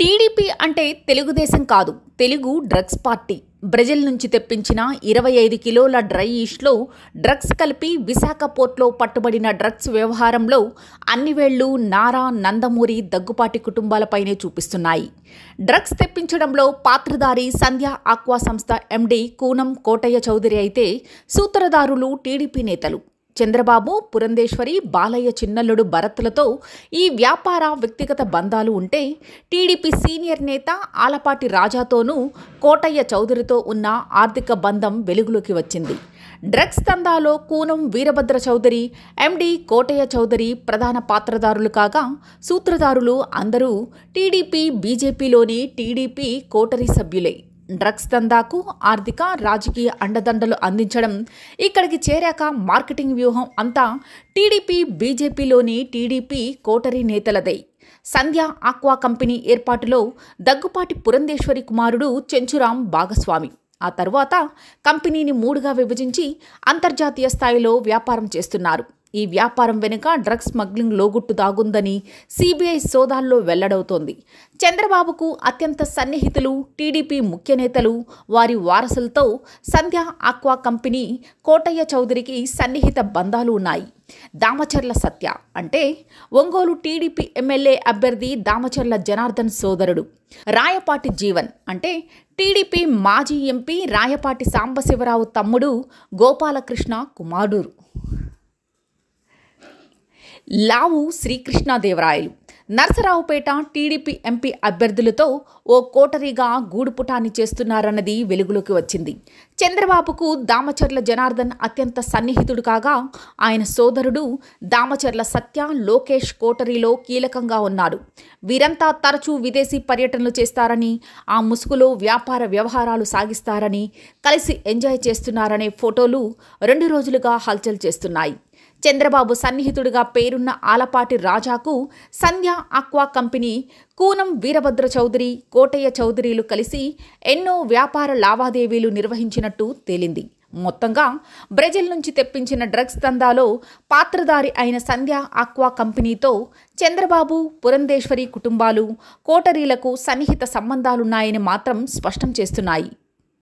TDP అంటే తెలుగుదేశం కాదు, Telugu drugs party. Brazil నుంచి తెప్పించిన 25 కిలోల డ్రై ఈస్ట్లో డ్రగ్స్ కలిపి విశాఖ పోర్ట్లో పట్టుబడిన డ్రగ్స్ వ్యవహారంలో అన్ని వేళ్లు నారా, నందమూరి, దగ్గుపాటి కుటుంబాలపైనే చూపిస్తున్నాయి. డ్రగ్స్ తెప్పించడంలో పాత్రధారి సంధ్య ఆక్వా సంస్థ ఎండీ కూనం కోటయ్య చౌదరి అయితే సూత్రధారులు టీడీపీ నేతలు. చంద్రబాబు, పురంధేశ్వరి, బాలయ్య చిన్నల్లుడు భరత్లతో ఈ వ్యాపార వ్యక్తిగత బంధాలు ఉంటే, టీడీపీ సీనియర్ నేత ఆలపాటి రాజాతోనూ కోటయ్య చౌదరితో ఉన్న ఆర్థిక బంధం వెలుగులోకి వచ్చింది. డ్రగ్స్ దందాలో కూనం వీరభద్ర చౌదరి, ఎండీ కోటయ్య చౌదరి ప్రధాన పాత్రధారులు కాగా, సూత్రధారులు అందరూ టీడీపీ, బీజేపీలోని టీడీపీ కోటరీ సభ్యులే. డ్రగ్స్ దందాకు ఆర్థిక, రాజకీయ అండదండలు అందించడం, ఇక్కడికి చేరాక మార్కెటింగ్ వ్యూహం అంతా టీడీపీ, బీజేపీలోని టీడీపీ కోటరీ నేతలదే. సంధ్య ఆక్వా కంపెనీ ఏర్పాటులో దగ్గుపాటి పురంధేశ్వరి కుమారుడు చెంచురాం భాగస్వామి. ఆ తర్వాత కంపెనీని 3గా విభజించి అంతర్జాతీయ స్థాయిలో వ్యాపారం చేస్తున్నారు. ఈ వ్యాపారం వెనుక డ్రగ్స్ స్మగ్లింగ్ లోగుట్టు దాగుందని సిబిఐ సోదాల్లో వెల్లడవుతోంది. చంద్రబాబుకు అత్యంత సన్నిహితులు టీడీపీ ముఖ్య నేతలు, వారి వారసులతో సంధ్య ఆక్వా కంపెనీ కోటయ్య చౌదరికి సన్నిహిత బంధాలు ఉన్నాయి. దామచర్ల సత్య అంటే ఒంగోలు టీడీపీ ఎమ్మెల్యే అభ్యర్థి దామచర్ల జనార్దన్ సోదరుడు. రాయపాటి జీవన్ అంటే టీడీపీ మాజీ ఎంపీ రాయపాటి సాంబశివరావు తమ్ముడు గోపాలకృష్ణ కుమారుడు. లావు శ్రీకృష్ణదేవరాయలు నరసరావుపేట టీడీపీ ఎంపీ అభ్యర్థులతో ఓ కోటరీగా గూడుపుటాన్ని చేస్తున్నారన్నది వెలుగులోకి వచ్చింది. చంద్రబాబుకు దామచర్ల జనార్దన్ అత్యంత సన్నిహితుడు కాగా, ఆయన సోదరుడు దామచర్ల సత్య, లోకేష్ కోటరీలో కీలకంగా ఉన్నారు. వీరంతా తరచూ విదేశీ పర్యటనలు చేస్తారని, ఆ ముసుగులో వ్యాపార వ్యవహారాలు సాగిస్తారని, కలిసి ఎంజాయ్ చేస్తున్నారనే ఫోటోలు 2 రోజులుగా హల్చల్ చేస్తున్నాయి. చంద్రబాబు సన్నిహితుడిగా పేరున్న ఆలపాటి రాజాకు సంధ్య ఆక్వా కంపెనీ కూనం వీరభద్ర చౌదరి, కోటయ్య చౌదరీలు కలిసి ఎన్నో వ్యాపార లావాదేవీలు నిర్వహించినట్టు తేలింది. మొత్తంగా బ్రెజిల్ నుంచి తెప్పించిన డ్రగ్స్ దందాలో పాత్రధారి అయిన సంధ్య ఆక్వా కంపెనీతో చంద్రబాబు, పురంధేశ్వరి కుటుంబాలు, కోటరీలకు సన్నిహిత సంబంధాలున్నాయని మాత్రం స్పష్టం చేస్తున్నాయి.